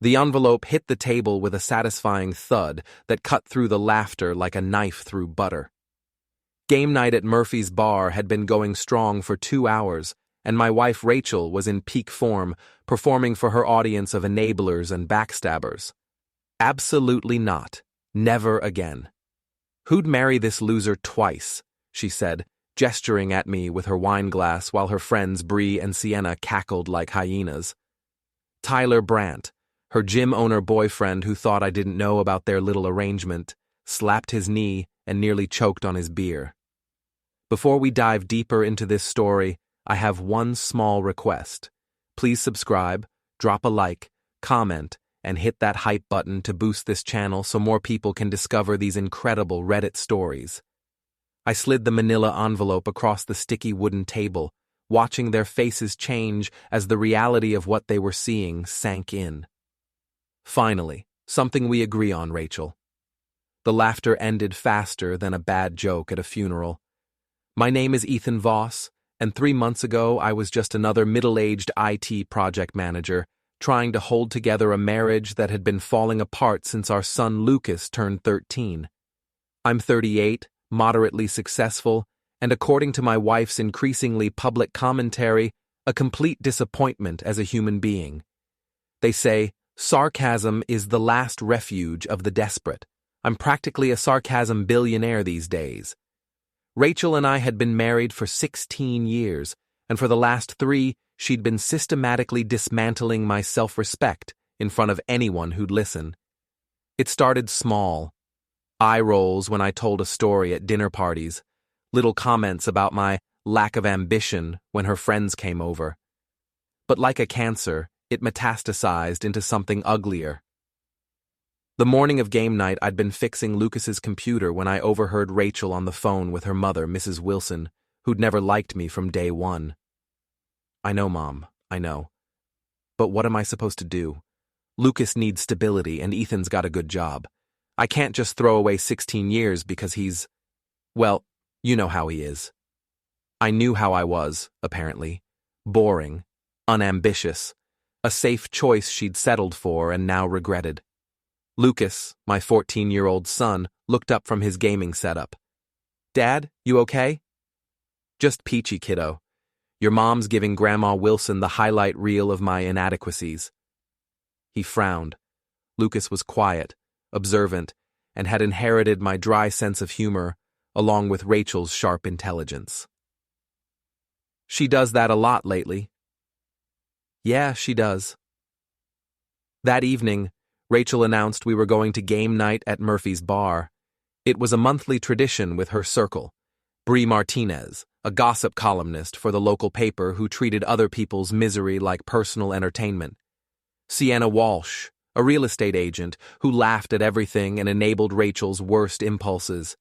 The envelope hit the table with a satisfying thud that cut through the laughter like a knife through butter. Game night at Murphy's bar had been going strong for 2 hours, and my wife Rachel was in peak form, performing for her audience of enablers and backstabbers. Absolutely not. Never again. "Who'd marry this loser twice?" she said, gesturing at me with her wine glass while her friends Bree and Sienna cackled like hyenas. Tyler Brandt, her gym owner boyfriend who thought I didn't know about their little arrangement, slapped his knee and nearly choked on his beer. Before we dive deeper into this story, I have one small request. Please subscribe, drop a like, comment, and hit that hype button to boost this channel so more people can discover these incredible Reddit stories. I slid the manila envelope across the sticky wooden table, watching their faces change as the reality of what they were seeing sank in. Finally, something we agree on, Rachel. The laughter ended faster than a bad joke at a funeral. My name is Ethan Voss, and 3 months ago I was just another middle-aged IT project manager trying to hold together a marriage that had been falling apart since our son Lucas turned 13. I'm 38, moderately successful, and according to my wife's increasingly public commentary, a complete disappointment as a human being. They say, sarcasm is the last refuge of the desperate. I'm practically a sarcasm billionaire these days. Rachel and I had been married for 16 years, and for the last 3, she'd been systematically dismantling my self-respect in front of anyone who'd listen. It started small. Eye rolls when I told a story at dinner parties, little comments about my lack of ambition when her friends came over. But like a cancer, it metastasized into something uglier. The morning of game night, I'd been fixing Lucas's computer when I overheard Rachel on the phone with her mother, Mrs. Wilson, who'd never liked me from day one. "I know, Mom, I know. But what am I supposed to do? Lucas needs stability and Ethan's got a good job. I can't just throw away 16 years because he's, well, you know how he is." I knew how I was, apparently. Boring, unambitious, a safe choice she'd settled for and now regretted. Lucas, my 14-year-old son, looked up from his gaming setup. "Dad, you okay?" "Just peachy, kiddo. Your mom's giving Grandma Wilson the highlight reel of my inadequacies." He frowned. Lucas was quiet, observant, and had inherited my dry sense of humor, along with Rachel's sharp intelligence. "She does that a lot lately." "Yeah, she does." That evening, Rachel announced we were going to game night at Murphy's bar. It was a monthly tradition with her circle. Bree Martinez, a gossip columnist for the local paper who treated other people's misery like personal entertainment. Sienna Walsh, a real estate agent who laughed at everything and enabled Rachel's worst impulses.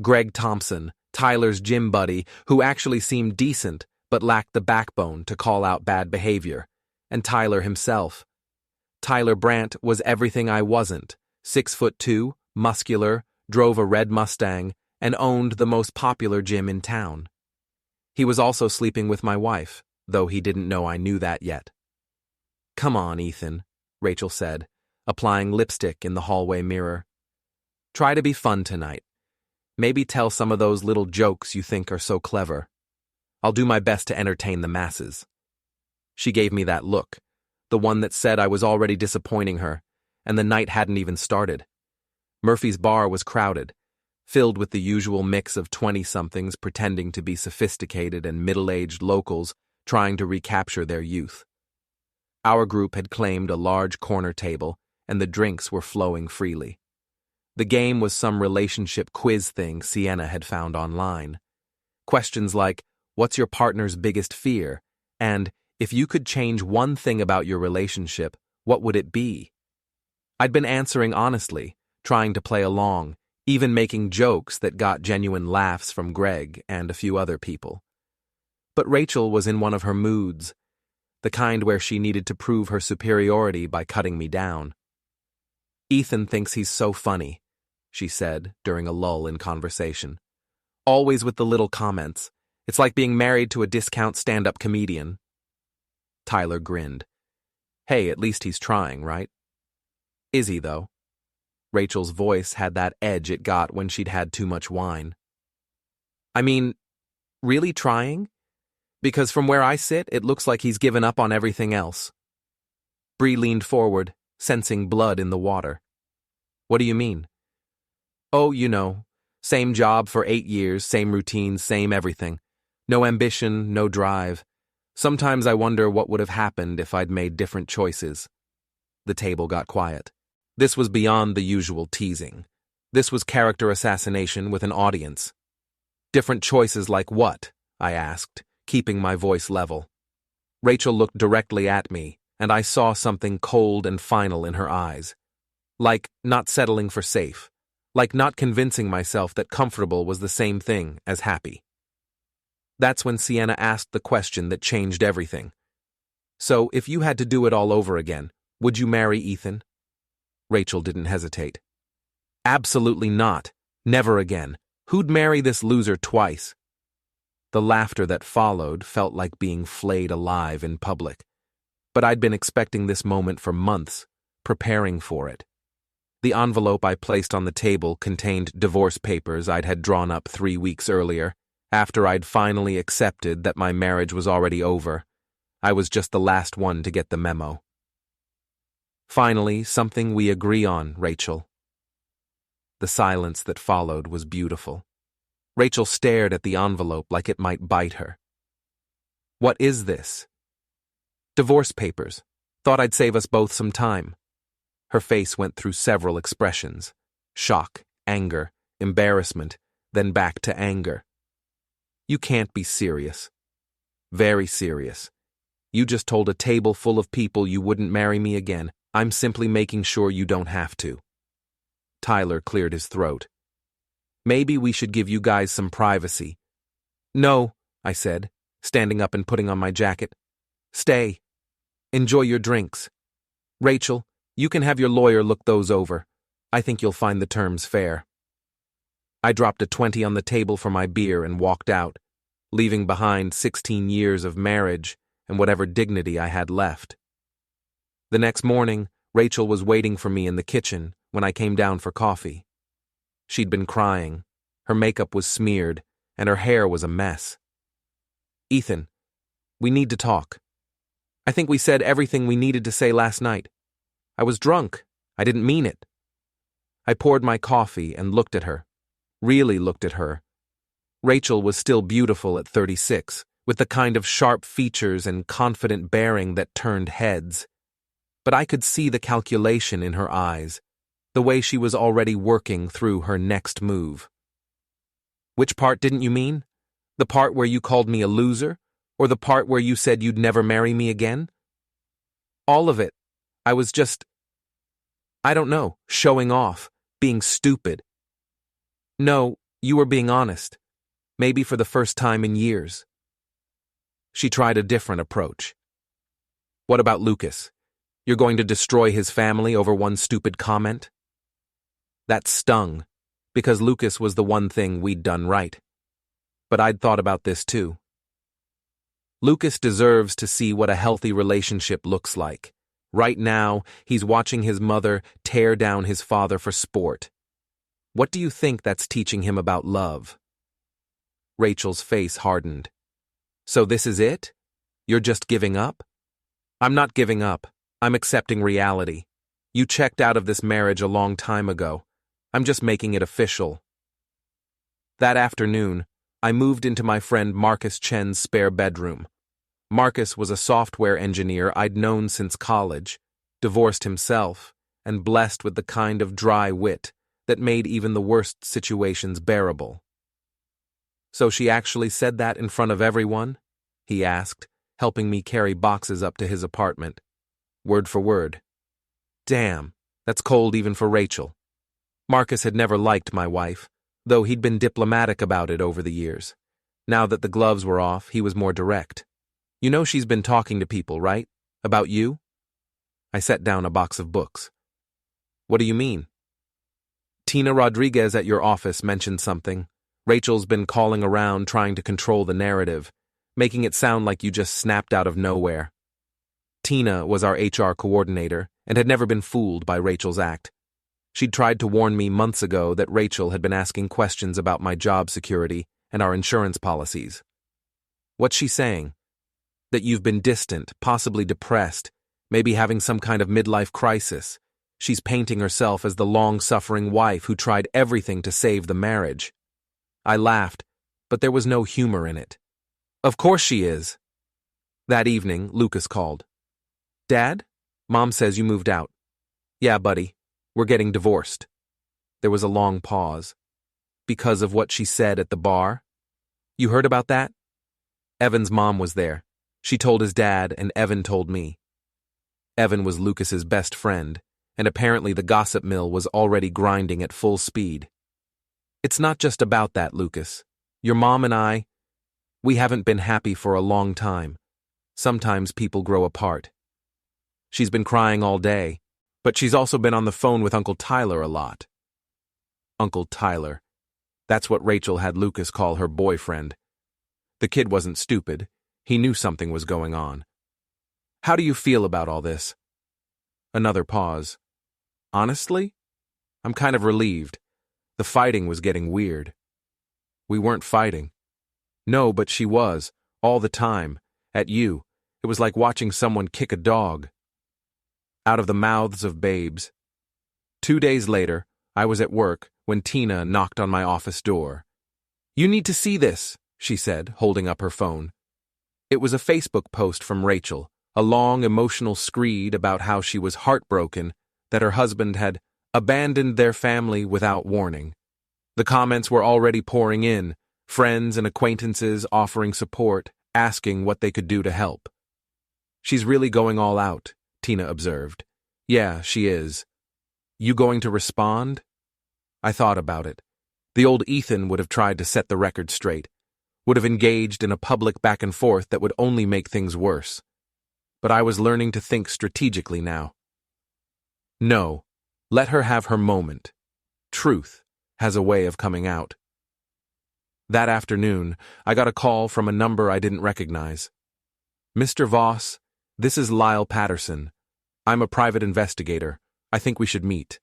Greg Thompson, Tyler's gym buddy, who actually seemed decent but lacked the backbone to call out bad behavior. And Tyler himself. Tyler Brandt was everything I wasn't, 6'2", muscular, drove a red Mustang, and owned the most popular gym in town. He was also sleeping with my wife, though he didn't know I knew that yet. "Come on, Ethan," Rachel said, applying lipstick in the hallway mirror. "Try to be fun tonight. Maybe tell some of those little jokes you think are so clever. I'll do my best to entertain the masses." She gave me that look, the one that said I was already disappointing her, and the night hadn't even started. Murphy's bar was crowded, filled with the usual mix of 20-somethings pretending to be sophisticated and middle-aged locals trying to recapture their youth. Our group had claimed a large corner table, and the drinks were flowing freely. The game was some relationship quiz thing Sienna had found online. Questions like, "What's your partner's biggest fear?" and "If you could change one thing about your relationship, what would it be?" I'd been answering honestly, trying to play along, even making jokes that got genuine laughs from Greg and a few other people. But Rachel was in one of her moods, the kind where she needed to prove her superiority by cutting me down. "Ethan thinks he's so funny," she said during a lull in conversation. "Always with the little comments. It's like being married to a discount stand-up comedian." Tyler grinned. "Hey, at least he's trying, right?" Is he, though? Rachel's voice had that edge it got when she'd had too much wine. I mean, really trying? Because from where I sit, it looks like he's given up on everything else. Bree leaned forward, sensing blood in the water. What do you mean? Oh, you know, same job for 8 years, same routine, same everything. No ambition, no drive. Sometimes I wonder what would have happened if I'd made different choices. The table got quiet. This was beyond the usual teasing. This was character assassination with an audience. Different choices like what? I asked, keeping my voice level. Rachel looked directly at me, and I saw something cold and final in her eyes. Like not settling for safe. Like not convincing myself that comfortable was the same thing as happy. That's when Sienna asked the question that changed everything. So, if you had to do it all over again, would you marry Ethan? Rachel didn't hesitate. Absolutely not. Never again. Who'd marry this loser twice? The laughter that followed felt like being flayed alive in public. But I'd been expecting this moment for months, preparing for it. The envelope I placed on the table contained divorce papers I'd had drawn up 3 weeks earlier, after I'd finally accepted that my marriage was already over. I was just the last one to get the memo. Finally, something we agree on, Rachel. The silence that followed was beautiful. Rachel stared at the envelope like it might bite her. What is this? Divorce papers. Thought I'd save us both some time. Her face went through several expressions. Shock, anger, embarrassment, then back to anger. You can't be serious. Very serious. You just told a table full of people you wouldn't marry me again. I'm simply making sure you don't have to. Tyler cleared his throat. Maybe we should give you guys some privacy. No, I said, standing up and putting on my jacket. Stay. Enjoy your drinks. Rachel, you can have your lawyer look those over. I think you'll find the terms fair. I dropped a 20 on the table for my beer and walked out, leaving behind 16 years of marriage and whatever dignity I had left. The next morning, Rachel was waiting for me in the kitchen when I came down for coffee. She'd been crying, her makeup was smeared, and her hair was a mess. Ethan, we need to talk. I think we said everything we needed to say last night. I was drunk. I didn't mean it. I poured my coffee and looked at her. Really looked at her. Rachel was still beautiful at 36, with the kind of sharp features and confident bearing that turned heads. But I could see the calculation in her eyes, the way she was already working through her next move. Which part didn't you mean? The part where you called me a loser? Or the part where you said you'd never marry me again? All of it. I was just, I don't know, showing off, being stupid. No, you were being honest. Maybe for the first time in years. She tried a different approach. What about Lucas? You're going to destroy his family over one stupid comment? That stung, because Lucas was the one thing we'd done right. But I'd thought about this too. Lucas deserves to see what a healthy relationship looks like. Right now, he's watching his mother tear down his father for sport. What do you think that's teaching him about love? Rachel's face hardened. So this is it? You're just giving up? I'm not giving up. I'm accepting reality. You checked out of this marriage a long time ago. I'm just making it official. That afternoon, I moved into my friend Marcus Chen's spare bedroom. Marcus was a software engineer I'd known since college, divorced himself, and blessed with the kind of dry wit that made even the worst situations bearable. So she actually said that in front of everyone? He asked, helping me carry boxes up to his apartment. Word for word. Damn, that's cold even for Rachel. Marcus had never liked my wife, though he'd been diplomatic about it over the years. Now that the gloves were off, he was more direct. You know she's been talking to people, right? About you? I set down a box of books. What do you mean? Tina Rodriguez at your office mentioned something. Rachel's been calling around trying to control the narrative, making it sound like you just snapped out of nowhere. Tina was our HR coordinator, and had never been fooled by Rachel's act. She'd tried to warn me months ago that Rachel had been asking questions about my job security and our insurance policies. What's she saying? That you've been distant, possibly depressed, maybe having some kind of midlife crisis. She's painting herself as the long-suffering wife who tried everything to save the marriage. I laughed, but there was no humor in it. Of course she is. That evening, Lucas called. Dad? Mom says you moved out. Yeah, buddy. We're getting divorced. There was a long pause. Because of what she said at the bar? You heard about that? Evan's mom was there. She told his dad, and Evan told me. Evan was Lucas's best friend, and apparently the gossip mill was already grinding at full speed. It's not just about that, Lucas. Your mom and we haven't been happy for a long time. Sometimes people grow apart. She's been crying all day, but she's also been on the phone with Uncle Tyler a lot. Uncle Tyler. That's what Rachel had Lucas call her boyfriend. The kid wasn't stupid. He knew something was going on. How do you feel about all this? Another pause. Honestly? I'm kind of relieved. The fighting was getting weird. We weren't fighting. No, but she was, all the time, at you. It was like watching someone kick a dog. Out of the mouths of babes. 2 days later, I was at work when Tina knocked on my office door. You need to see this, she said, holding up her phone. It was a Facebook post from Rachel, a long emotional screed about how she was heartbroken that her husband had abandoned their family without warning. The comments were already pouring in, friends and acquaintances offering support, asking what they could do to help. She's really going all out, Tina observed. Yeah, she is. You going to respond? I thought about it. The old Ethan would have tried to set the record straight, would have engaged in a public back and forth that would only make things worse. But I was learning to think strategically now. No, let her have her moment. Truth has a way of coming out. That afternoon, I got a call from a number I didn't recognize. Mr. Voss, this is Lyle Patterson. I'm a private investigator. I think we should meet.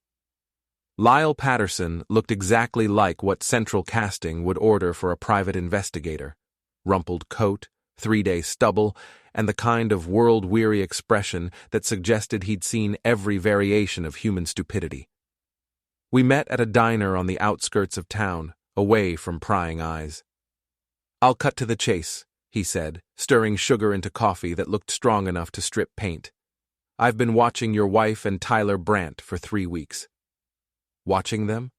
Lyle Patterson looked exactly like what Central Casting would order for a private investigator. Rumpled coat, 3-day stubble, and the kind of world-weary expression that suggested he'd seen every variation of human stupidity. We met at a diner on the outskirts of town, away from prying eyes. I'll cut to the chase, he said, stirring sugar into coffee that looked strong enough to strip paint. I've been watching your wife and Tyler Brandt for 3 weeks. Watching them?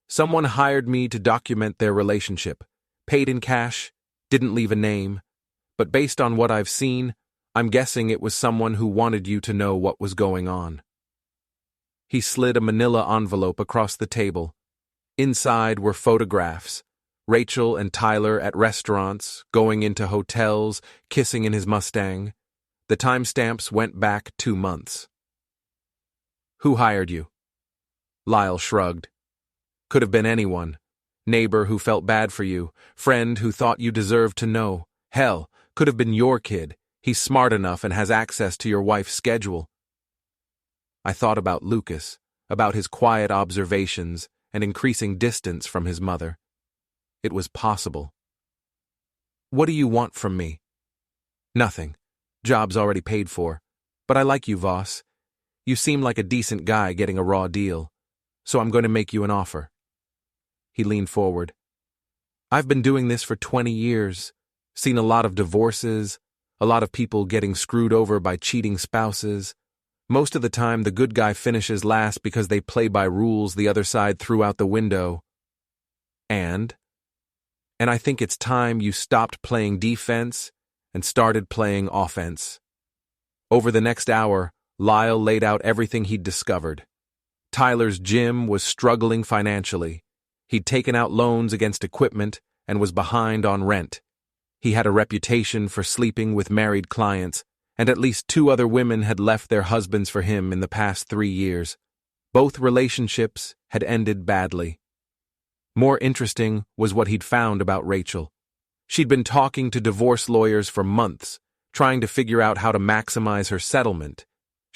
Someone hired me to document their relationship, paid in cash, didn't leave a name, but based on what I've seen, I'm guessing it was someone who wanted you to know what was going on. He slid a manila envelope across the table. Inside were photographs, Rachel and Tyler at restaurants, going into hotels, kissing in his Mustang. The timestamps went back 2 months. Who hired you? Lyle shrugged. Could have been anyone. Neighbor who felt bad for you, friend who thought you deserved to know. Hell, could have been your kid. He's smart enough and has access to your wife's schedule. I thought about Lucas, about his quiet observations and increasing distance from his mother. It was possible. What do you want from me? Nothing. Job's already paid for. But I like you, Voss. You seem like a decent guy getting a raw deal. So I'm going to make you an offer. He leaned forward. I've been doing this for 20 years, seen a lot of divorces, a lot of people getting screwed over by cheating spouses. Most of the time, the good guy finishes last because they play by rules the other side threw out the window. And I think it's time you stopped playing defense and started playing offense. Over the next hour, Lyle laid out everything he'd discovered. Tyler's gym was struggling financially. He'd taken out loans against equipment and was behind on rent. He had a reputation for sleeping with married clients, and at least 2 other women had left their husbands for him in the past 3 years. Both relationships had ended badly. More interesting was what he'd found about Rachel. She'd been talking to divorce lawyers for months, trying to figure out how to maximize her settlement.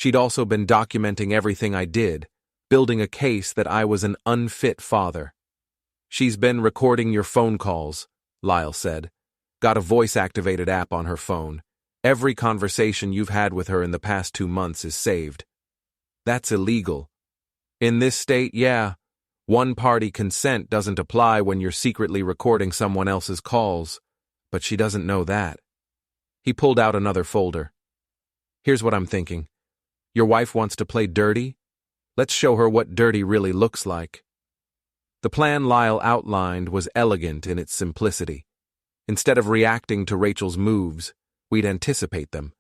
She'd also been documenting everything I did, building a case that I was an unfit father. "She's been recording your phone calls," Lyle said. "Got a voice-activated app on her phone. Every conversation you've had with her in the past 2 months is saved." "That's illegal." "In this state, yeah. One-party consent doesn't apply when you're secretly recording someone else's calls, but she doesn't know that." He pulled out another folder. "Here's what I'm thinking. Your wife wants to play dirty? Let's show her what dirty really looks like." The plan Lyle outlined was elegant in its simplicity. Instead of reacting to Rachel's moves, we'd anticipate them.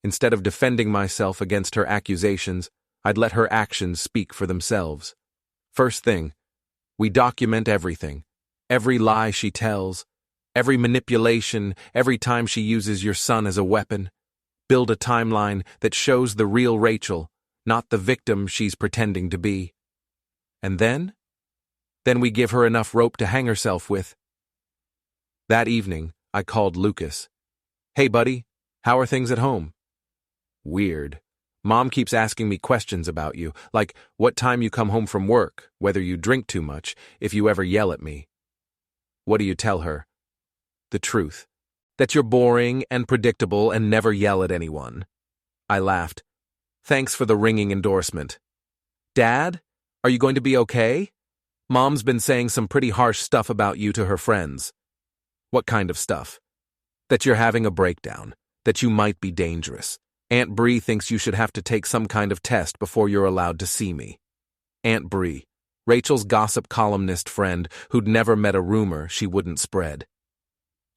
Instead of defending myself against her accusations, I'd let her actions speak for themselves. First thing, we document everything. Every lie she tells, every manipulation, every time she uses your son as a weapon. Build a timeline that shows the real Rachel, not the victim she's pretending to be. And then? Then we give her enough rope to hang herself with. That evening, I called Lucas. "Hey, buddy, how are things at home?" "Weird. Mom keeps asking me questions about you, like what time you come home from work, whether you drink too much, if you ever yell at me." "What do you tell her?" "The truth. That you're boring and predictable and never yell at anyone." I laughed. "Thanks for the ringing endorsement." "Dad, are you going to be okay? Mom's been saying some pretty harsh stuff about you to her friends." "What kind of stuff?" "That you're having a breakdown, that you might be dangerous. Aunt Bree thinks you should have to take some kind of test before you're allowed to see me." Aunt Bree, Rachel's gossip columnist friend who'd never met a rumor she wouldn't spread.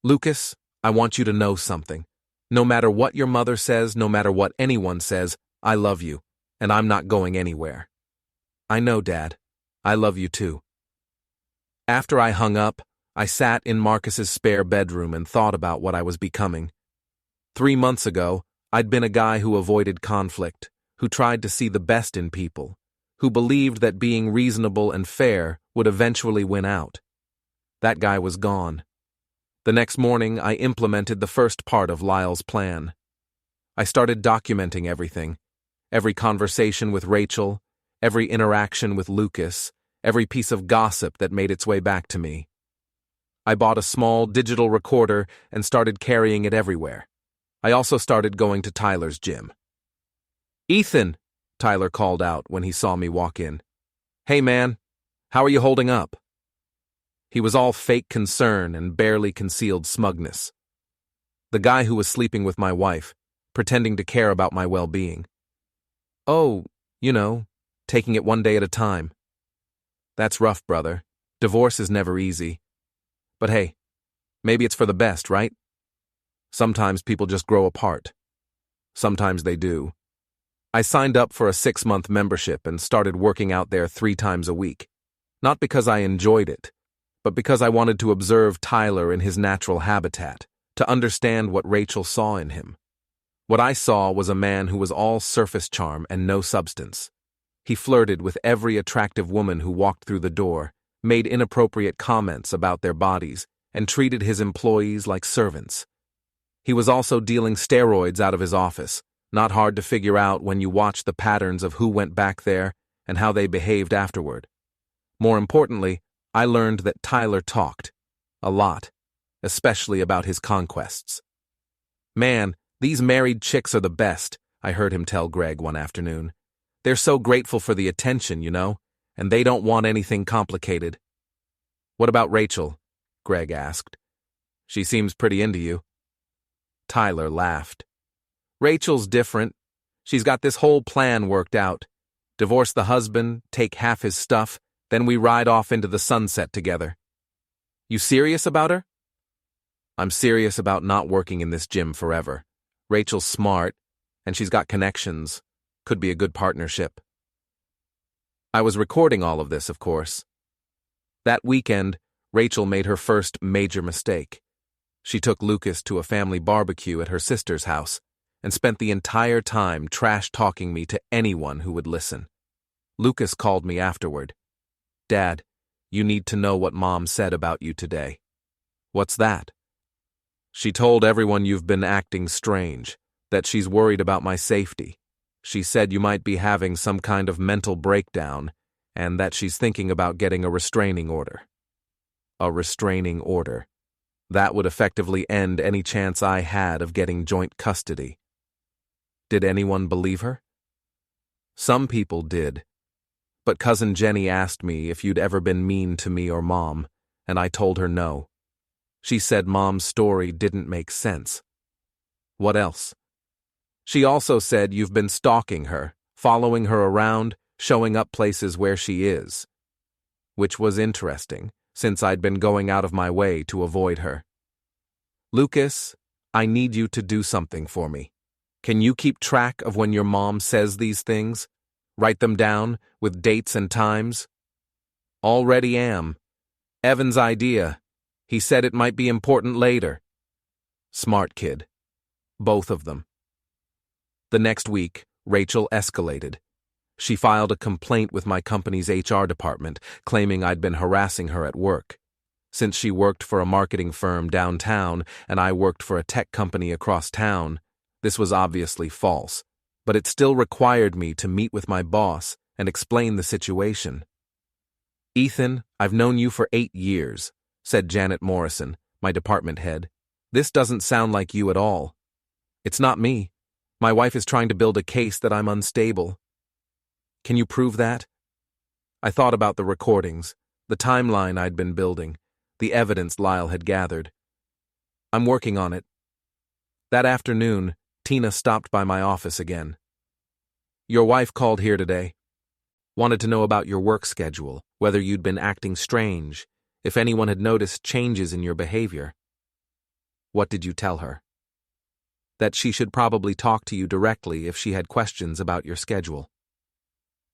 "Lucas, I want you to know something. No matter what your mother says, no matter what anyone says, I love you, and I'm not going anywhere." "I know, Dad. I love you too." After I hung up, I sat in Marcus's spare bedroom and thought about what I was becoming. 3 months ago, I'd been a guy who avoided conflict, who tried to see the best in people, who believed that being reasonable and fair would eventually win out. That guy was gone. The next morning, I implemented the first part of Lyle's plan. I started documenting everything. Every conversation with Rachel, every interaction with Lucas, every piece of gossip that made its way back to me. I bought a small digital recorder and started carrying it everywhere. I also started going to Tyler's gym. "Ethan," Tyler called out when he saw me walk in. "Hey man, how are you holding up?" He was all fake concern and barely concealed smugness. The guy who was sleeping with my wife, pretending to care about my well-being. "Oh, taking it one day at a time." "That's rough, brother. Divorce is never easy. But hey, maybe it's for the best, right? Sometimes people just grow apart. Sometimes they do." I signed up for a 6-month membership and started working out there 3 times a week. Not because I enjoyed it, but because I wanted to observe Tyler in his natural habitat, to understand what Rachel saw in him. What I saw was a man who was all surface charm and no substance. He flirted with every attractive woman who walked through the door, made inappropriate comments about their bodies, and treated his employees like servants. He was also dealing steroids out of his office, not hard to figure out when you watch the patterns of who went back there and how they behaved afterward. More importantly, I learned that Tyler talked. A lot. Especially about his conquests. "Man, these married chicks are the best," I heard him tell Greg one afternoon. "They're so grateful for the attention, and they don't want anything complicated." "What about Rachel?" Greg asked. "She seems pretty into you." Tyler laughed. "Rachel's different. She's got this whole plan worked out. Divorce the husband, take half his stuff, then we ride off into the sunset together." "You serious about her?" "I'm serious about not working in this gym forever. Rachel's smart, and she's got connections. Could be a good partnership." I was recording all of this, of course. That weekend, Rachel made her first major mistake. She took Lucas to a family barbecue at her sister's house and spent the entire time trash-talking me to anyone who would listen. Lucas called me afterward. "Dad, you need to know what Mom said about you today." "What's that?" "She told everyone you've been acting strange, that she's worried about my safety. She said you might be having some kind of mental breakdown and that she's thinking about getting a restraining order. A restraining order. That would effectively end any chance I had of getting joint custody. Did anyone believe her? Some people did. But Cousin Jenny asked me if you'd ever been mean to me or Mom, and I told her no. She said Mom's story didn't make sense. What else? She also said you've been stalking her, following her around, showing up places where she is. Which was interesting, since I'd been going out of my way to avoid her. Lucas, I need you to do something for me. Can you keep track of when your mom says these things? Write them down, with dates and times? Already am. Evan's idea. He said it might be important later. Smart kid. Both of them. The next week, Rachel escalated. She filed a complaint with my company's HR department, claiming I'd been harassing her at work. Since she worked for a marketing firm downtown and I worked for a tech company across town, this was obviously false, but it still required me to meet with my boss and explain the situation. Ethan, I've known you for 8 years, said Janet Morrison, my department head. This doesn't sound like you at all. It's not me. My wife is trying to build a case that I'm unstable. Can you prove that? I thought about the recordings, the timeline I'd been building, the evidence Lyle had gathered. I'm working on it. That afternoon, Tina stopped by my office again. Your wife called here today. Wanted to know about your work schedule, whether you'd been acting strange, if anyone had noticed changes in your behavior. What did you tell her? That she should probably talk to you directly if she had questions about your schedule.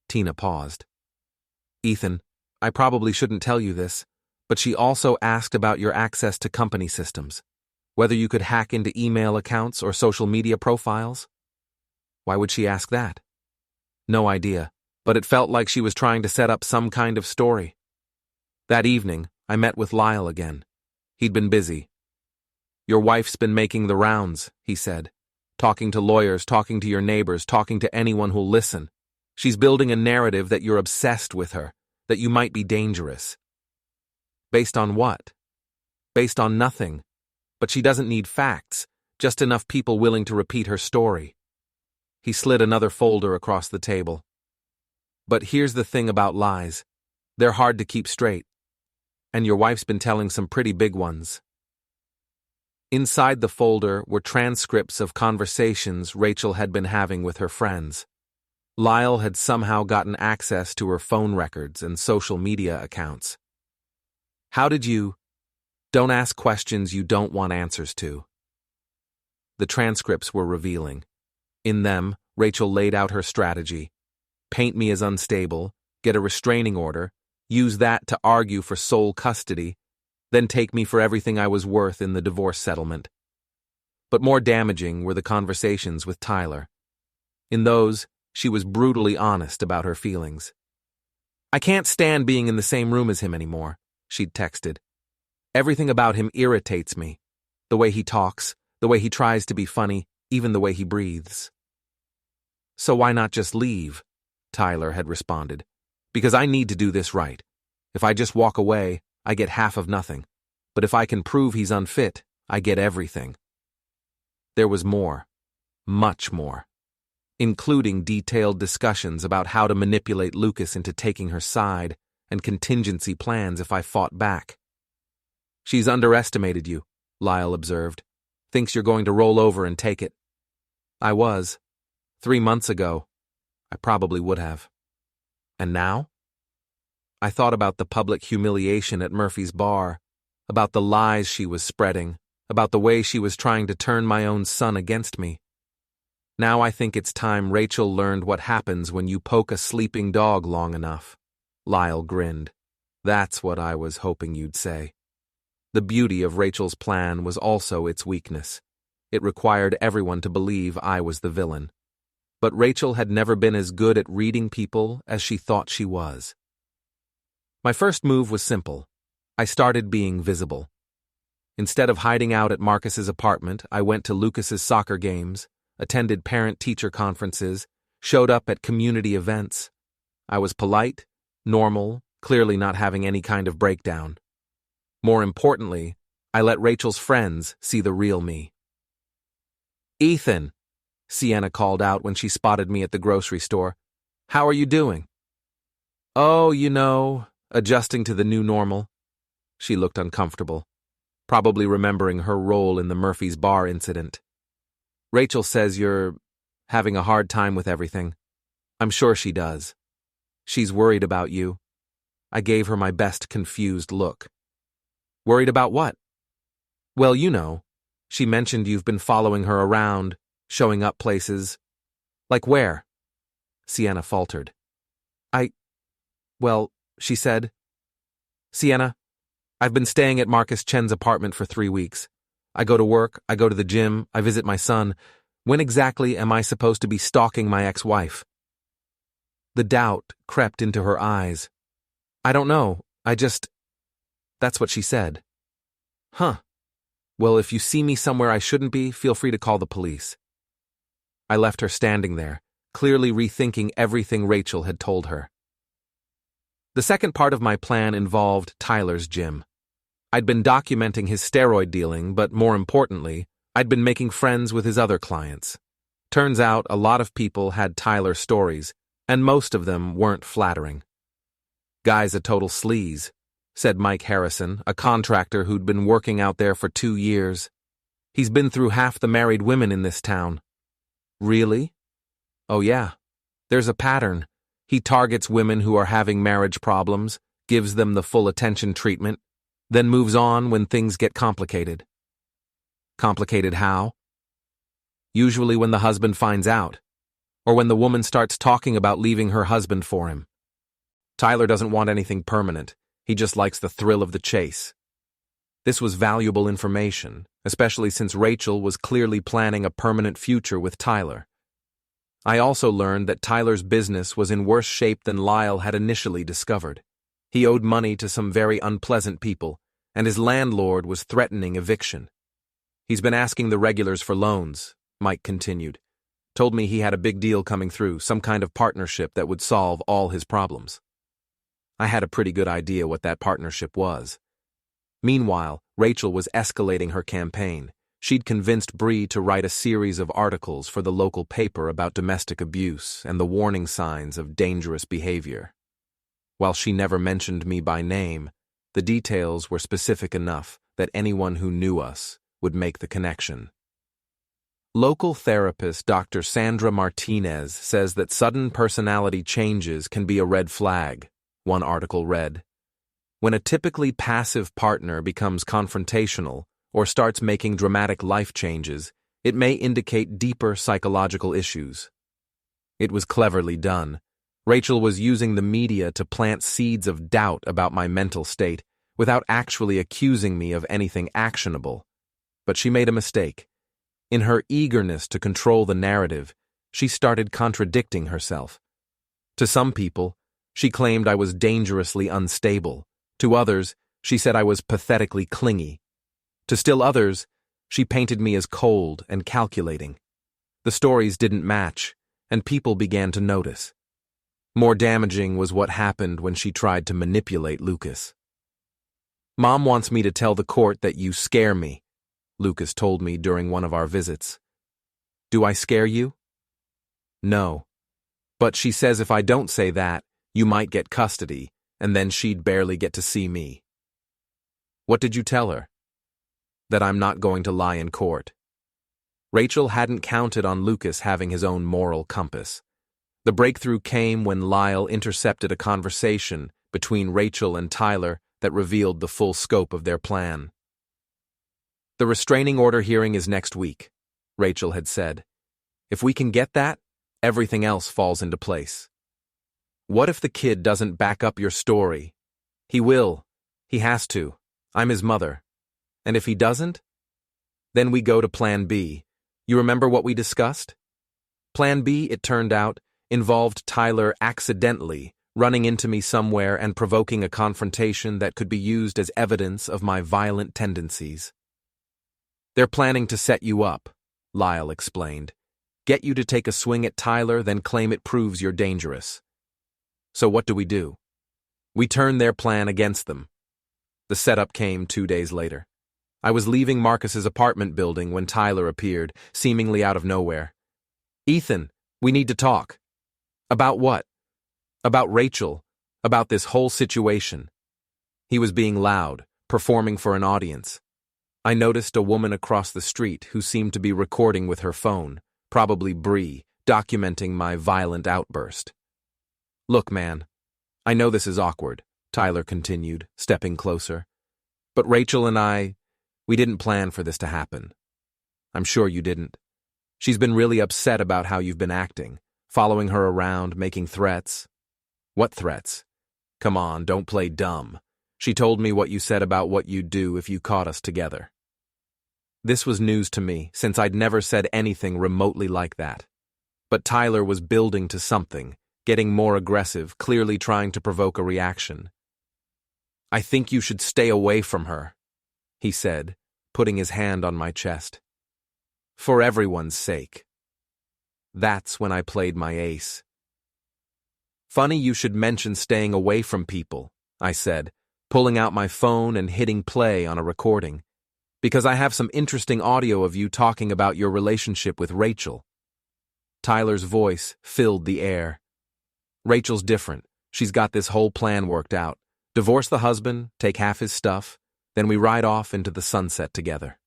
Tina paused. Ethan, I probably shouldn't tell you this, but she also asked about your access to company systems, whether you could hack into email accounts or social media profiles. Why would she ask that? No idea, but it felt like she was trying to set up some kind of story. That evening, I met with Lyle again. He'd been busy. Your wife's been making the rounds, he said. Talking to lawyers, talking to your neighbors, talking to anyone who'll listen. She's building a narrative that you're obsessed with her, that you might be dangerous. Based on what? Based on nothing. But she doesn't need facts, just enough people willing to repeat her story. He slid another folder across the table. But here's the thing about lies. They're hard to keep straight. And your wife's been telling some pretty big ones. Inside the folder were transcripts of conversations Rachel had been having with her friends. Lyle had somehow gotten access to her phone records and social media accounts. How did you? Don't ask questions you don't want answers to. The transcripts were revealing. In them, Rachel laid out her strategy. Paint me as unstable, get a restraining order, use that to argue for sole custody, then take me for everything I was worth in the divorce settlement. But more damaging were the conversations with Tyler. In those, she was brutally honest about her feelings. I can't stand being in the same room as him anymore, she'd texted. Everything about him irritates me. The way he talks, the way he tries to be funny, even the way he breathes. So why not just leave? Tyler had responded. Because I need to do this right. If I just walk away, I get half of nothing. But if I can prove he's unfit, I get everything. There was more. Much more. Including detailed discussions about how to manipulate Lucas into taking her side and contingency plans if I fought back. She's underestimated you, Lyle observed. Thinks you're going to roll over and take it. I was. 3 months ago, I probably would have. And now? I thought about the public humiliation at Murphy's bar, about the lies she was spreading, about the way she was trying to turn my own son against me. Now I think it's time Rachel learned what happens when you poke a sleeping dog long enough. Lyle grinned. That's what I was hoping you'd say. The beauty of Rachel's plan was also its weakness. It required everyone to believe I was the villain. But Rachel had never been as good at reading people as she thought she was. My first move was simple. I started being visible. Instead of hiding out at Marcus's apartment, I went to Lucas's soccer games, attended parent-teacher conferences, showed up at community events. I was polite, normal, clearly not having any kind of breakdown. More importantly, I let Rachel's friends see the real me. "Ethan," Sienna called out when she spotted me at the grocery store. "How are you doing?" "Oh, adjusting to the new normal." She looked uncomfortable, probably remembering her role in the Murphy's Bar incident. "Rachel says you're having a hard time with everything. I'm sure she does. She's worried about you." I gave her my best confused look. "Worried about what?" "Well, she mentioned you've been following her around, showing up places." "Like where?" Sienna faltered. Well, she said, "Sienna, I've been staying at Marcus Chen's apartment for 3 weeks. I go to work, I go to the gym, I visit my son. When exactly am I supposed to be stalking my ex-wife?" The doubt crept into her eyes. "I don't know, that's what she said." "Huh. Well, if you see me somewhere I shouldn't be, feel free to call the police." I left her standing there, clearly rethinking everything Rachel had told her. The second part of my plan involved Tyler's gym. I'd been documenting his steroid dealing, but more importantly, I'd been making friends with his other clients. Turns out a lot of people had Tyler stories, and most of them weren't flattering. "Guy's a total sleaze," said Mike Harrison, a contractor who'd been working out there for 2 years. "He's been through half the married women in this town." "Really?" "Oh yeah. There's a pattern. He targets women who are having marriage problems, gives them the full attention treatment, then moves on when things get complicated." "Complicated how?" "Usually when the husband finds out, or when the woman starts talking about leaving her husband for him. Tyler doesn't want anything permanent. He just likes the thrill of the chase." This was valuable information, especially since Rachel was clearly planning a permanent future with Tyler. I also learned that Tyler's business was in worse shape than Lyle had initially discovered. He owed money to some very unpleasant people, and his landlord was threatening eviction. "He's been asking the regulars for loans," Mike continued. "Told me he had a big deal coming through, some kind of partnership that would solve all his problems." I had a pretty good idea what that partnership was. Meanwhile, Rachel was escalating her campaign. She'd convinced Bree to write a series of articles for the local paper about domestic abuse and the warning signs of dangerous behavior. While she never mentioned me by name, the details were specific enough that anyone who knew us would make the connection. Local therapist Dr. Sandra Martinez says that sudden personality changes can be a red flag, one article read. When a typically passive partner becomes confrontational or starts making dramatic life changes, it may indicate deeper psychological issues. It was cleverly done. Rachel was using the media to plant seeds of doubt about my mental state without actually accusing me of anything actionable. But she made a mistake. In her eagerness to control the narrative, she started contradicting herself. To some people, she claimed I was dangerously unstable. To others, she said I was pathetically clingy. To still others, she painted me as cold and calculating. The stories didn't match, and people began to notice. More damaging was what happened when she tried to manipulate Lucas. "Mom wants me to tell the court that you scare me," Lucas told me during one of our visits. "Do I scare you?" "No. But she says if I don't say that, you might get custody, and then she'd barely get to see me." "What did you tell her?" "That I'm not going to lie in court." Rachel hadn't counted on Lucas having his own moral compass. The breakthrough came when Lyle intercepted a conversation between Rachel and Tyler that revealed the full scope of their plan. "The restraining order hearing is next week," Rachel had said. "If we can get that, everything else falls into place." "What if the kid doesn't back up your story?" "He will. He has to. I'm his mother. And if he doesn't? Then we go to Plan B. You remember what we discussed?" Plan B, it turned out, involved Tyler accidentally running into me somewhere and provoking a confrontation that could be used as evidence of my violent tendencies. "They're planning to set you up," Lyle explained. get you to take a swing at Tyler, then claim it proves you're dangerous. So what do? We turn their plan against them. The setup came 2 days later. I was leaving Marcus's apartment building when Tyler appeared, seemingly out of nowhere. "Ethan, we need to talk." "About what?" "About Rachel, about this whole situation." He was being loud, performing for an audience. I noticed a woman across the street who seemed to be recording with her phone, probably Bree, documenting my violent outburst. "Look, man, I know this is awkward," Tyler continued, stepping closer. "But Rachel and we didn't plan for this to happen. I'm sure you didn't. She's been really upset about how you've been acting, following her around, making threats." "What threats?" "Come on, don't play dumb. She told me what you said about what you'd do if you caught us together." This was news to me, since I'd never said anything remotely like that. But Tyler was building to something, getting more aggressive, clearly trying to provoke a reaction. "I think you should stay away from her," he said, putting his hand on my chest. "For everyone's sake." That's when I played my ace. "Funny you should mention staying away from people," I said, pulling out my phone and hitting play on a recording, "because I have some interesting audio of you talking about your relationship with Rachel." Tyler's voice filled the air. "Rachel's different. She's got this whole plan worked out. Divorce the husband, take half his stuff, then we ride off into the sunset together."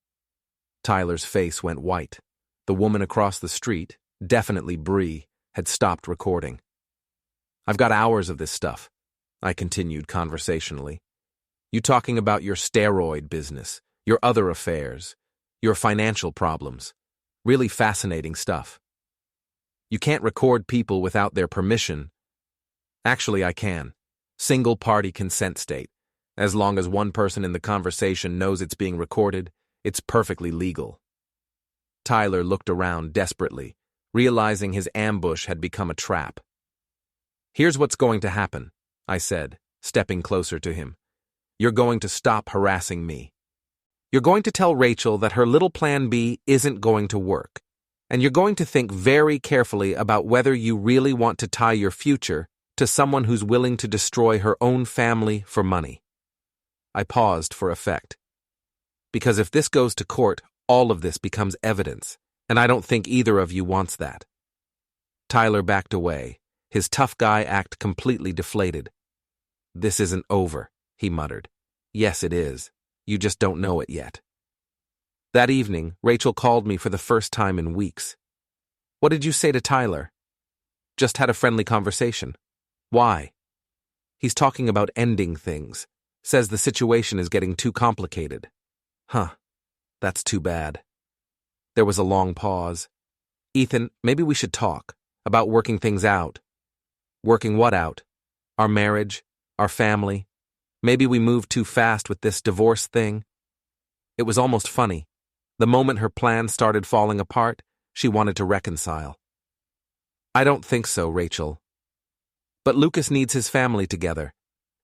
Tyler's face went white. The woman across the street, definitely Bree, had stopped recording. "I've got hours of this stuff," I continued conversationally. "You talking about your steroid business, your other affairs, your financial problems. Really fascinating stuff. You can't record people without their permission." "Actually, I can. Single-party consent state. As long as one person in the conversation knows it's being recorded, it's perfectly legal." Tyler looked around desperately, realizing his ambush had become a trap. "Here's what's going to happen," I said, stepping closer to him. "You're going to stop harassing me. You're going to tell Rachel that her little plan B isn't going to work, and you're going to think very carefully about whether you really want to tie your future to someone who's willing to destroy her own family for money." I paused for effect. "Because if this goes to court, all of this becomes evidence, and I don't think either of you wants that." Tyler backed away, his tough guy act completely deflated. "This isn't over," he muttered. "Yes, it is. You just don't know it yet." That evening, Rachel called me for the first time in weeks. "What did you say to Tyler?" "Just had a friendly conversation." "Why?" "He's talking about ending things. Says the situation is getting too complicated." "Huh. That's too bad." There was a long pause. "Ethan, maybe we should talk about working things out." "Working what out? Our marriage? Our family? Maybe we moved too fast with this divorce thing?" It was almost funny. The moment her plan started falling apart, she wanted to reconcile. "I don't think so, Rachel. But Lucas needs his family together.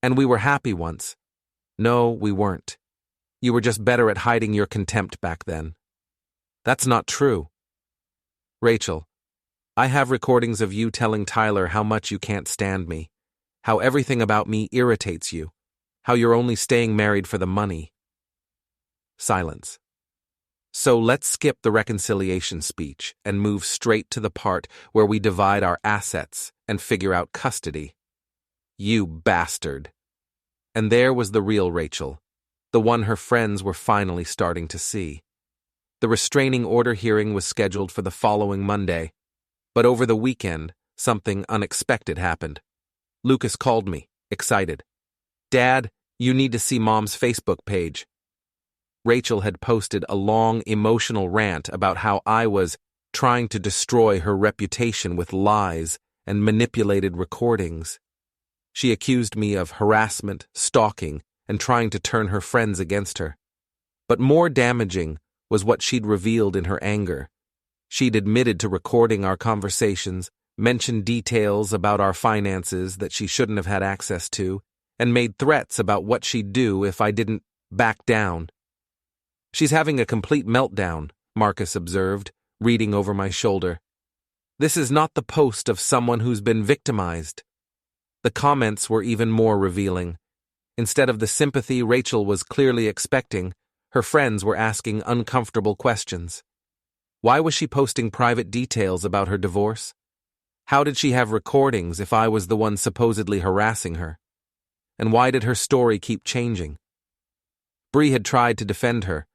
And we were happy once." "No, we weren't. You were just better at hiding your contempt back then." "That's not true." "Rachel, I have recordings of you telling Tyler how much you can't stand me, how everything about me irritates you, how you're only staying married for the money." Silence. "So let's skip the reconciliation speech and move straight to the part where we divide our assets and figure out custody." "You bastard." And there was the real Rachel, the one her friends were finally starting to see. The restraining order hearing was scheduled for the following Monday, but over the weekend, something unexpected happened. Lucas called me, excited. "Dad, you need to see Mom's Facebook page." Rachel had posted a long, emotional rant about how I was trying to destroy her reputation with lies and manipulated recordings. She accused me of harassment, stalking, and trying to turn her friends against her. But more damaging was what she'd revealed in her anger. She'd admitted to recording our conversations, mentioned details about our finances that she shouldn't have had access to, and made threats about what she'd do if I didn't back down. "She's having a complete meltdown," Marcus observed, reading over my shoulder. This is not the post of someone who's been victimized. The comments were even more revealing. Instead of the sympathy Rachel was clearly expecting, her friends were asking uncomfortable questions. Why was she posting private details about her divorce? How did she have recordings if I was the one supposedly harassing her? And why did her story keep changing? Bree had tried to defend her,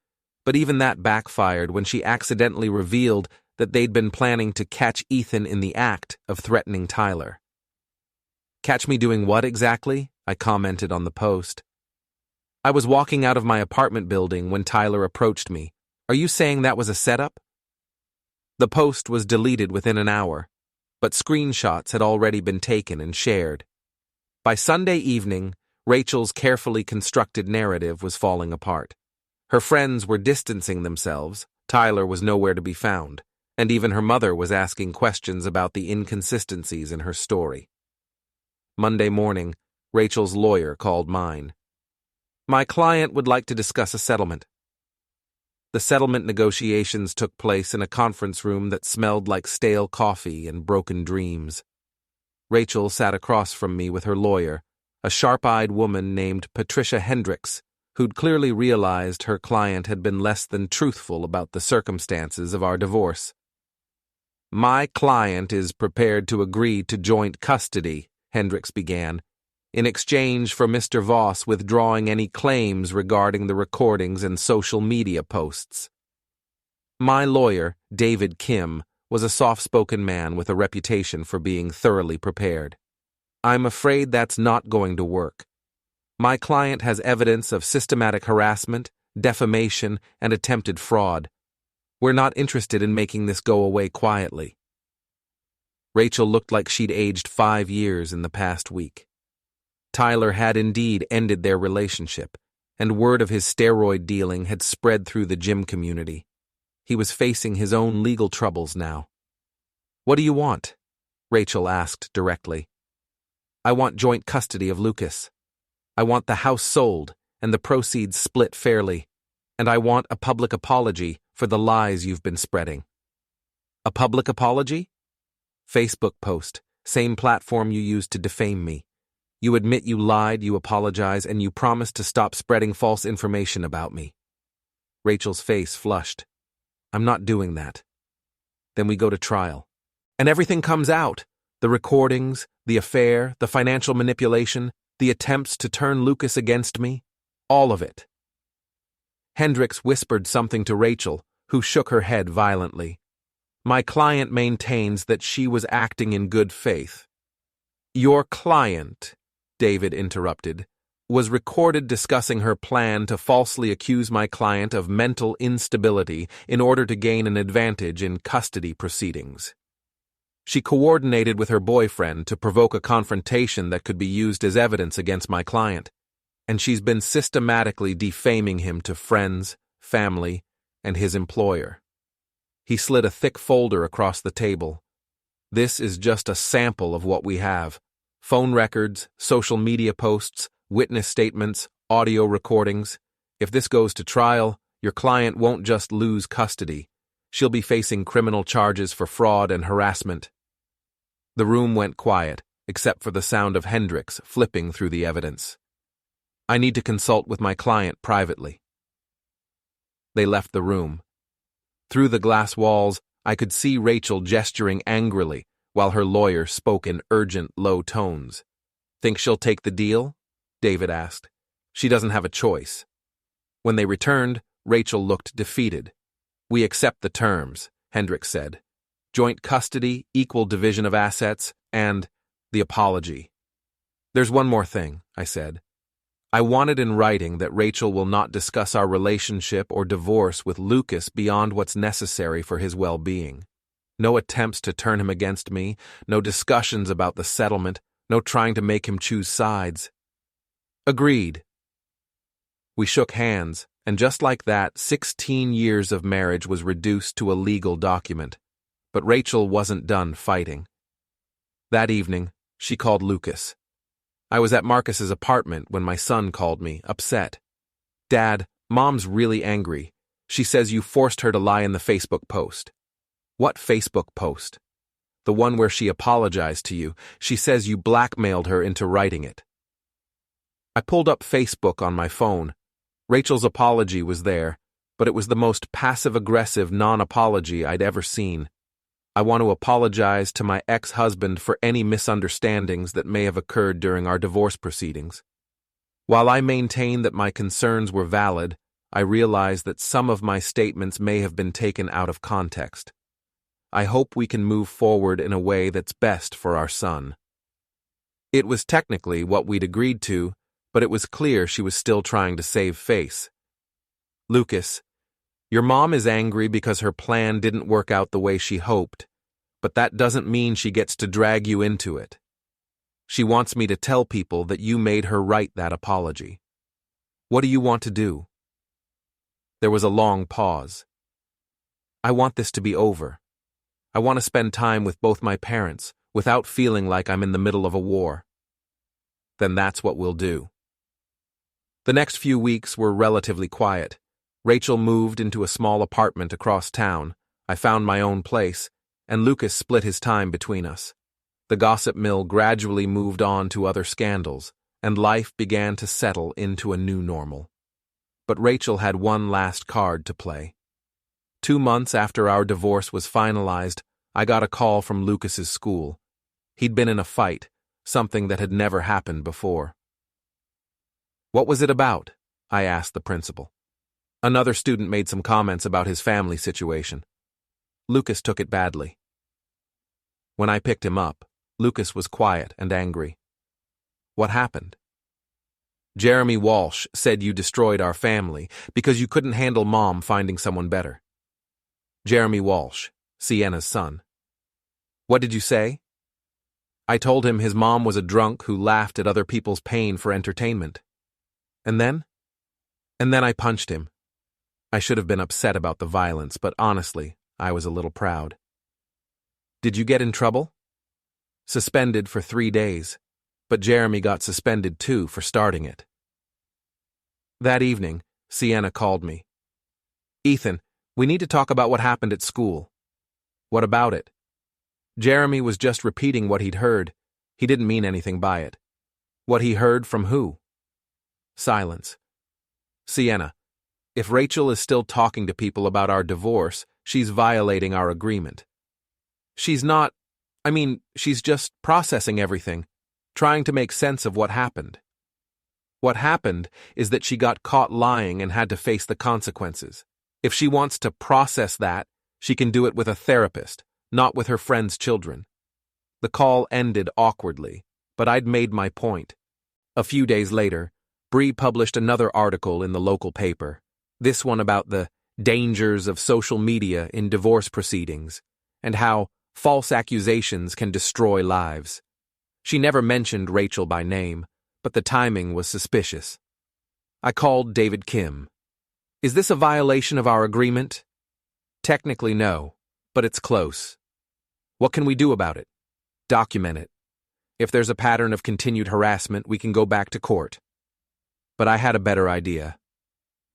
but even that backfired when she accidentally revealed that they'd been planning to catch Ethan in the act of threatening Tyler. "Catch me doing what exactly?" I commented on the post. "I was walking out of my apartment building when Tyler approached me. Are you saying that was a setup?" The post was deleted within an hour, but screenshots had already been taken and shared. By Sunday evening, Rachel's carefully constructed narrative was falling apart. Her friends were distancing themselves, Tyler was nowhere to be found, and even her mother was asking questions about the inconsistencies in her story. Monday morning, Rachel's lawyer called mine. "My client would like to discuss a settlement." The settlement negotiations took place in a conference room that smelled like stale coffee and broken dreams. Rachel sat across from me with her lawyer, a sharp-eyed woman named Patricia Hendricks, who'd clearly realized her client had been less than truthful about the circumstances of our divorce. "My client is prepared to agree to joint custody," Hendricks began, "in exchange for Mr. Voss withdrawing any claims regarding the recordings and social media posts." My lawyer, David Kim, was a soft-spoken man with a reputation for being thoroughly prepared. "I'm afraid that's not going to work. My client has evidence of systematic harassment, defamation, and attempted fraud. We're not interested in making this go away quietly." Rachel looked like she'd aged 5 years in the past week. Tyler had indeed ended their relationship, and word of his steroid dealing had spread through the gym community. He was facing his own legal troubles now. "What do you want?" Rachel asked directly. "I want joint custody of Lucas. I want the house sold and the proceeds split fairly, and I want a public apology for the lies you've been spreading." "A public apology?" "Facebook post, same platform you used to defame me. You admit you lied, you apologize, and you promise to stop spreading false information about me." Rachel's face flushed. "I'm not doing that." "Then we go to trial. And everything comes out. The recordings, the affair, the financial manipulation, the attempts to turn Lucas against me. All of it." Hendricks whispered something to Rachel, who shook her head violently. "My client maintains that she was acting in good faith." "Your client," David interrupted, "was recorded discussing her plan to falsely accuse my client of mental instability in order to gain an advantage in custody proceedings. She coordinated with her boyfriend to provoke a confrontation that could be used as evidence against my client, and she's been systematically defaming him to friends, family, and his employer." He slid a thick folder across the table. "This is just a sample of what we have. Phone records, social media posts, witness statements, audio recordings. If this goes to trial, your client won't just lose custody. She'll be facing criminal charges for fraud and harassment." The room went quiet, except for the sound of Hendricks flipping through the evidence. "I need to consult with my client privately." They left the room. Through the glass walls, I could see Rachel gesturing angrily while her lawyer spoke in urgent, low tones. "Think she'll take the deal?" David asked. "She doesn't have a choice." When they returned, Rachel looked defeated. "We accept the terms," Hendricks said. "Joint custody, equal division of assets, and the apology." "There's one more thing," I said. "I wanted in writing that Rachel will not discuss our relationship or divorce with Lucas beyond what's necessary for his well-being. No attempts to turn him against me, no discussions about the settlement, no trying to make him choose sides." "Agreed." We shook hands, and just like that, 16 years of marriage was reduced to a legal document. But Rachel wasn't done fighting. That evening, she called Lucas. I was at Marcus's apartment when my son called me, upset. "Dad, Mom's really angry. She says you forced her to lie in the Facebook post." "What Facebook post?" The one where she apologized to you. She says you blackmailed her into writing it. I pulled up Facebook on my phone. Rachel's apology was there, but it was the most passive-aggressive non-apology I'd ever seen. I want to apologize to my ex-husband for any misunderstandings that may have occurred during our divorce proceedings. While I maintain that my concerns were valid, I realize that some of my statements may have been taken out of context. I hope we can move forward in a way that's best for our son. It was technically what we'd agreed to, but it was clear she was still trying to save face. Lucas, your mom is angry because her plan didn't work out the way she hoped, but that doesn't mean she gets to drag you into it. She wants me to tell people that you made her write that apology. What do you want to do? There was a long pause. I want this to be over. I want to spend time with both my parents without feeling like I'm in the middle of a war. Then that's what we'll do. The next few weeks were relatively quiet. Rachel moved into a small apartment across town. I found my own place, and Lucas split his time between us. The gossip mill gradually moved on to other scandals, and life began to settle into a new normal. But Rachel had one last card to play. 2 months after our divorce was finalized, I got a call from Lucas's school. He'd been in a fight, something that had never happened before. What was it about? I asked the principal. Another student made some comments about his family situation. Lucas took it badly. When I picked him up, Lucas was quiet and angry. What happened? Jeremy Walsh said you destroyed our family because you couldn't handle Mom finding someone better. Jeremy Walsh, Sienna's son. What did you say? I told him his mom was a drunk who laughed at other people's pain for entertainment. And then? And then I punched him. I should have been upset about the violence, but honestly, I was a little proud. Did you get in trouble? Suspended for 3 days, but Jeremy got suspended too for starting it. That evening, Sienna called me. Ethan, we need to talk about what happened at school. What about it? Jeremy was just repeating what he'd heard. He didn't mean anything by it. What he heard from who? Silence. Sienna, if Rachel is still talking to people about our divorce, she's violating our agreement. She's just processing everything, trying to make sense of what happened. What happened is that she got caught lying and had to face the consequences. If she wants to process that, she can do it with a therapist, not with her friend's children. The call ended awkwardly, but I'd made my point. A few days later, Bree published another article in the local paper, this one about the dangers of social media in divorce proceedings, and how false accusations can destroy lives. She never mentioned Rachel by name, but the timing was suspicious. I called David Kim. Is this a violation of our agreement? Technically no, but it's close. What can we do about it? Document it. If there's a pattern of continued harassment, we can go back to court. But I had a better idea.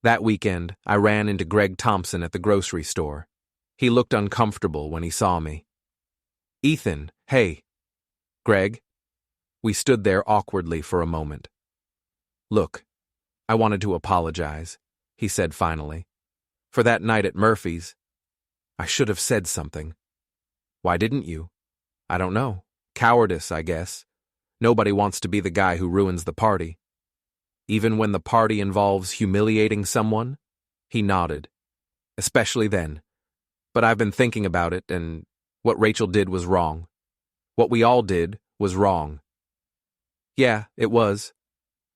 That weekend, I ran into Greg Thompson at the grocery store. He looked uncomfortable when he saw me. Ethan, hey. Greg. We stood there awkwardly for a moment. Look, I wanted to apologize, he said finally. For that night at Murphy's. I should have said something. Why didn't you? I don't know. Cowardice, I guess. Nobody wants to be the guy who ruins the party. Even when the party involves humiliating someone? He nodded. Especially then. But I've been thinking about it, and what Rachel did was wrong. What we all did was wrong. Yeah, it was.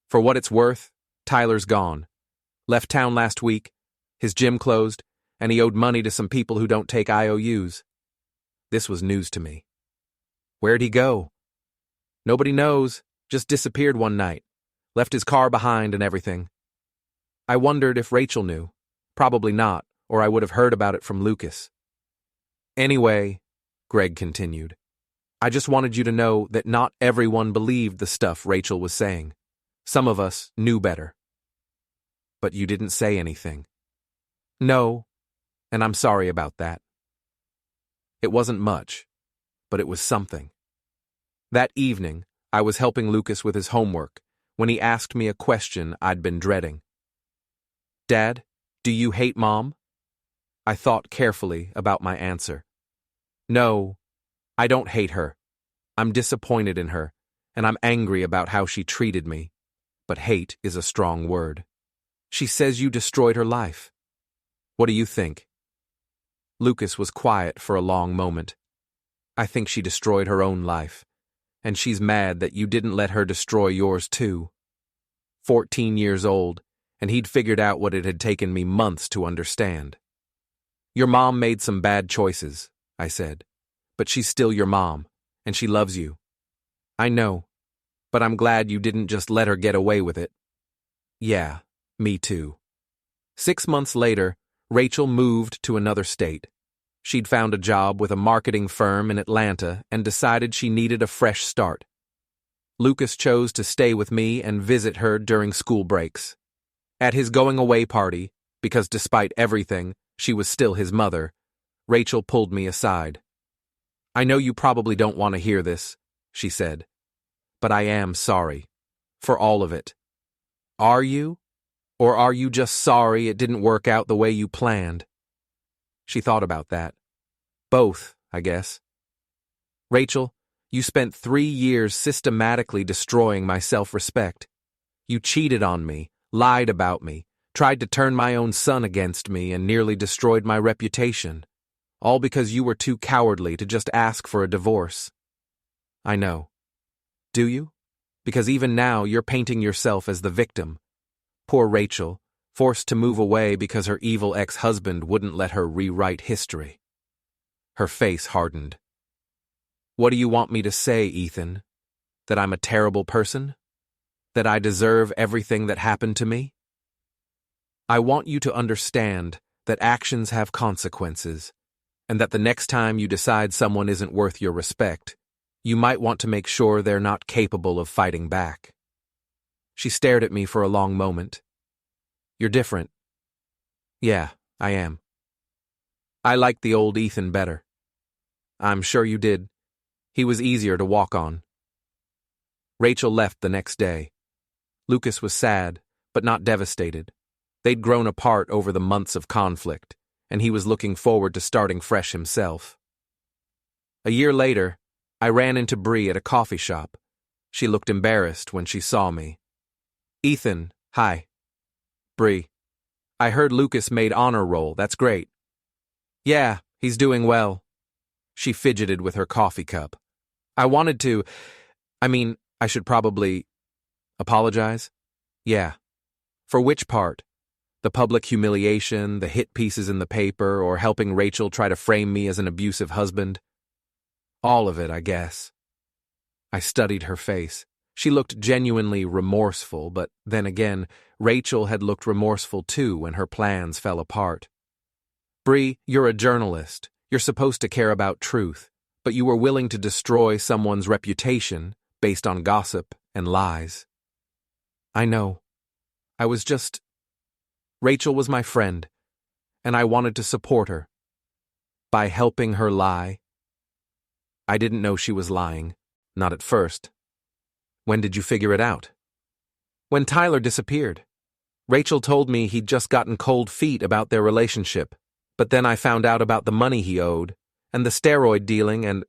For what it's worth, Tyler's gone. Left town last week, his gym closed, and he owed money to some people who don't take IOUs. This was news to me. Where'd he go? Nobody knows, just disappeared one night. Left his car behind and everything. I wondered if Rachel knew. Probably not, or I would have heard about it from Lucas. Anyway, Greg continued, I just wanted you to know that not everyone believed the stuff Rachel was saying. Some of us knew better. But you didn't say anything. No, and I'm sorry about that. It wasn't much, but it was something. That evening, I was helping Lucas with his homework when he asked me a question I'd been dreading. "Dad, do you hate Mom?" I thought carefully about my answer. "No, I don't hate her. I'm disappointed in her, and I'm angry about how she treated me. But hate is a strong word. She says you destroyed her life. What do you think?" Lucas was quiet for a long moment. "I think she destroyed her own life, and she's mad that you didn't let her destroy yours too." 14 years old, and he'd figured out what it had taken me months to understand. "Your mom made some bad choices," I said, "but she's still your mom, and she loves you." "I know, but I'm glad you didn't just let her get away with it." "Yeah, me too." 6 months later, Rachel moved to another state. She'd found a job with a marketing firm in Atlanta and decided she needed a fresh start. Lucas chose to stay with me and visit her during school breaks. At his going-away party, because despite everything, she was still his mother, Rachel pulled me aside. "I know you probably don't want to hear this," she said, "but I am sorry. For all of it." "Are you? Or are you just sorry it didn't work out the way you planned?" She thought about that. "Both, I guess." "Rachel, you spent 3 years systematically destroying my self-respect. You cheated on me, lied about me, tried to turn my own son against me, and nearly destroyed my reputation. All because you were too cowardly to just ask for a divorce." "I know." "Do you? Because even now you're painting yourself as the victim. Poor Rachel, forced to move away because her evil ex-husband wouldn't let her rewrite history." Her face hardened. "What do you want me to say, Ethan? That I'm a terrible person? That I deserve everything that happened to me?" "I want you to understand that actions have consequences, and that the next time you decide someone isn't worth your respect, you might want to make sure they're not capable of fighting back." She stared at me for a long moment. "You're different." "Yeah, I am. I liked the old Ethan better." "I'm sure you did. He was easier to walk on." Rachel left the next day. Lucas was sad, but not devastated. They'd grown apart over the months of conflict, and he was looking forward to starting fresh himself. A year later, I ran into Bree at a coffee shop. She looked embarrassed when she saw me. "Ethan, hi." "Bree, I heard Lucas made honor roll. That's great." "Yeah, he's doing well." She fidgeted with her coffee cup. I should probably apologize." "Yeah. For which part? The public humiliation, the hit pieces in the paper, or helping Rachel try to frame me as an abusive husband?" "All of it, I guess." I studied her face. She looked genuinely remorseful, but then again, Rachel had looked remorseful too when her plans fell apart. "Bree, you're a journalist. You're supposed to care about truth, but you were willing to destroy someone's reputation based on gossip and lies." "I know. Rachel was my friend, and I wanted to support her. By helping her lie." "I didn't know she was lying. Not at first." "When did you figure it out?" "When Tyler disappeared. Rachel told me he'd just gotten cold feet about their relationship, but then I found out about the money he owed, and the steroid dealing, and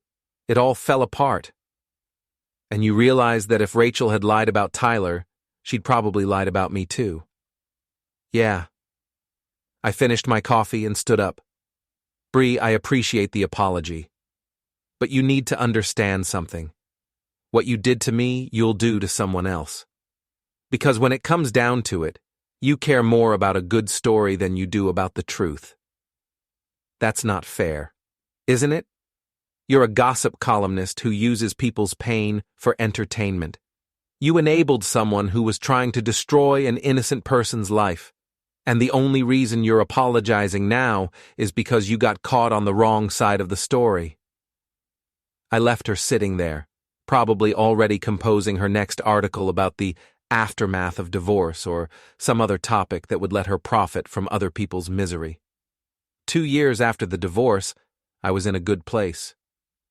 it all fell apart." "And you realized that if Rachel had lied about Tyler, she'd probably lied about me too." "Yeah." I finished my coffee and stood up. "Bree, I appreciate the apology. But you need to understand something. What you did to me, you'll do to someone else. Because when it comes down to it, you care more about a good story than you do about the truth. That's not fair, isn't it? You're a gossip columnist who uses people's pain for entertainment. You enabled someone who was trying to destroy an innocent person's life, and the only reason you're apologizing now is because you got caught on the wrong side of the story." I left her sitting there, probably already composing her next article about the aftermath of divorce or some other topic that would let her profit from other people's misery. 2 years after the divorce, I was in a good place.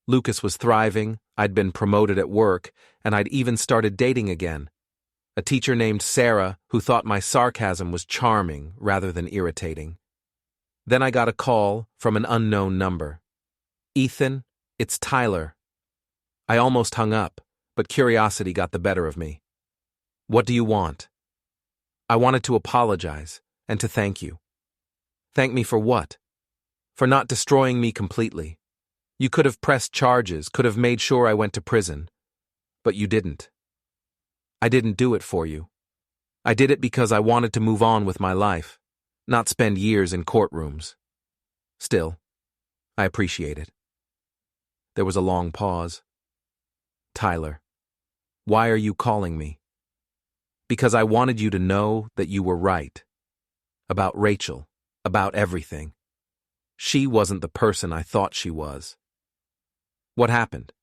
Lucas was thriving, I'd been promoted at work, and I'd even started dating again. A teacher named Sarah who thought my sarcasm was charming rather than irritating. Then I got a call from an unknown number. "Ethan, it's Tyler." I almost hung up, but curiosity got the better of me. "What do you want?" "I wanted to apologize and to thank you." "Thank me for what?" "For not destroying me completely. You could have pressed charges, could have made sure I went to prison. But you didn't." "I didn't do it for you. I did it because I wanted to move on with my life, not spend years in courtrooms. Still, I appreciate it." There was a long pause. "Tyler, why are you calling me?" "Because I wanted you to know that you were right. About Rachel, about everything. She wasn't the person I thought she was." "What happened?"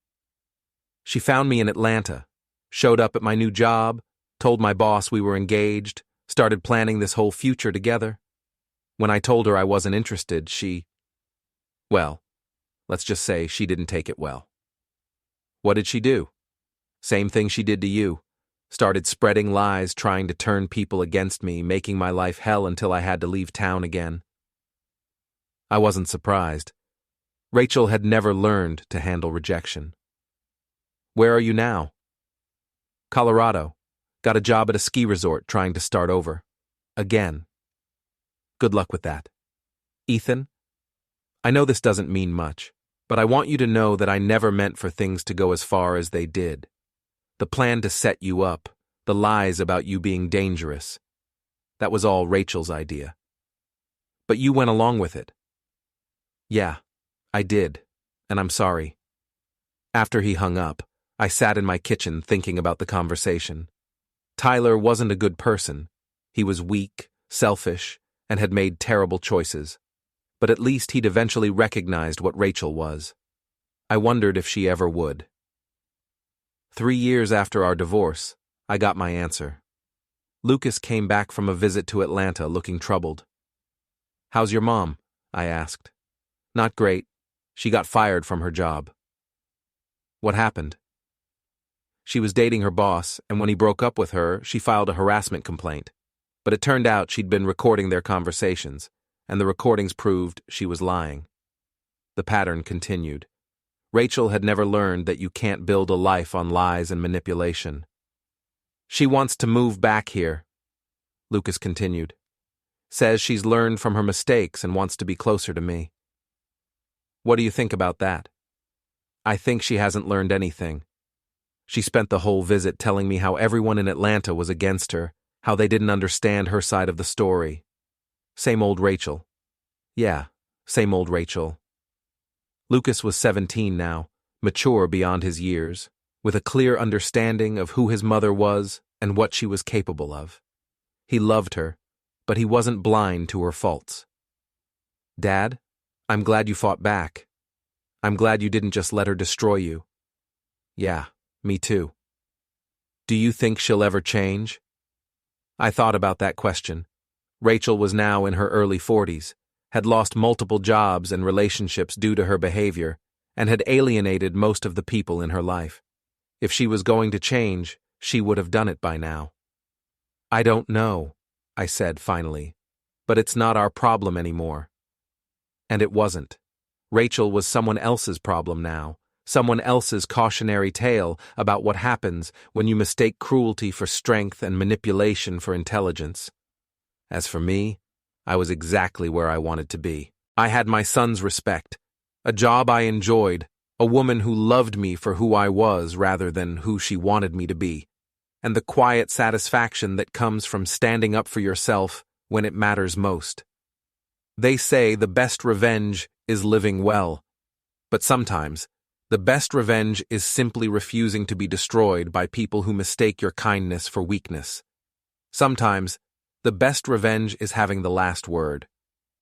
"She found me in Atlanta, showed up at my new job, told my boss we were engaged, started planning this whole future together. When I told her I wasn't interested, well, let's just say she didn't take it well." "What did she do?" "Same thing she did to you. Started spreading lies, trying to turn people against me, making my life hell until I had to leave town again." I wasn't surprised. Rachel had never learned to handle rejection. "Where are you now?" "Colorado. Got a job at a ski resort trying to start over. Again." "Good luck with that." "Ethan, I know this doesn't mean much, but I want you to know that I never meant for things to go as far as they did. The plan to set you up, the lies about you being dangerous, that was all Rachel's idea. But you went along with it." "Yeah, I did, and I'm sorry." After he hung up, I sat in my kitchen thinking about the conversation. Tyler wasn't a good person. He was weak, selfish, and had made terrible choices. But at least he'd eventually recognized what Rachel was. I wondered if she ever would. 3 years after our divorce, I got my answer. Lucas came back from a visit to Atlanta looking troubled. "How's your mom?" I asked. "Not great. She got fired from her job." "What happened?" "She was dating her boss, and when he broke up with her, she filed a harassment complaint. But it turned out she'd been recording their conversations, and the recordings proved she was lying." The pattern continued. Rachel had never learned that you can't build a life on lies and manipulation. "She wants to move back here," Lucas continued. "Says she's learned from her mistakes and wants to be closer to me." "What do you think about that?" "I think she hasn't learned anything. She spent the whole visit telling me how everyone in Atlanta was against her, how they didn't understand her side of the story. Same old Rachel." "Yeah, same old Rachel." Lucas was 17 now, mature beyond his years, with a clear understanding of who his mother was and what she was capable of. He loved her, but he wasn't blind to her faults. "Dad, I'm glad you fought back. I'm glad you didn't just let her destroy you." "Yeah, me too." "Do you think she'll ever change?" I thought about that question. Rachel was now in her early 40s, had lost multiple jobs and relationships due to her behavior, and had alienated most of the people in her life. If she was going to change, she would have done it by now. "I don't know," I said finally, "but it's not our problem anymore." And it wasn't. Rachel was someone else's problem now, someone else's cautionary tale about what happens when you mistake cruelty for strength and manipulation for intelligence. As for me, I was exactly where I wanted to be. I had my son's respect, a job I enjoyed, a woman who loved me for who I was rather than who she wanted me to be, and the quiet satisfaction that comes from standing up for yourself when it matters most. They say the best revenge is living well, but sometimes the best revenge is simply refusing to be destroyed by people who mistake your kindness for weakness. Sometimes the best revenge is having the last word.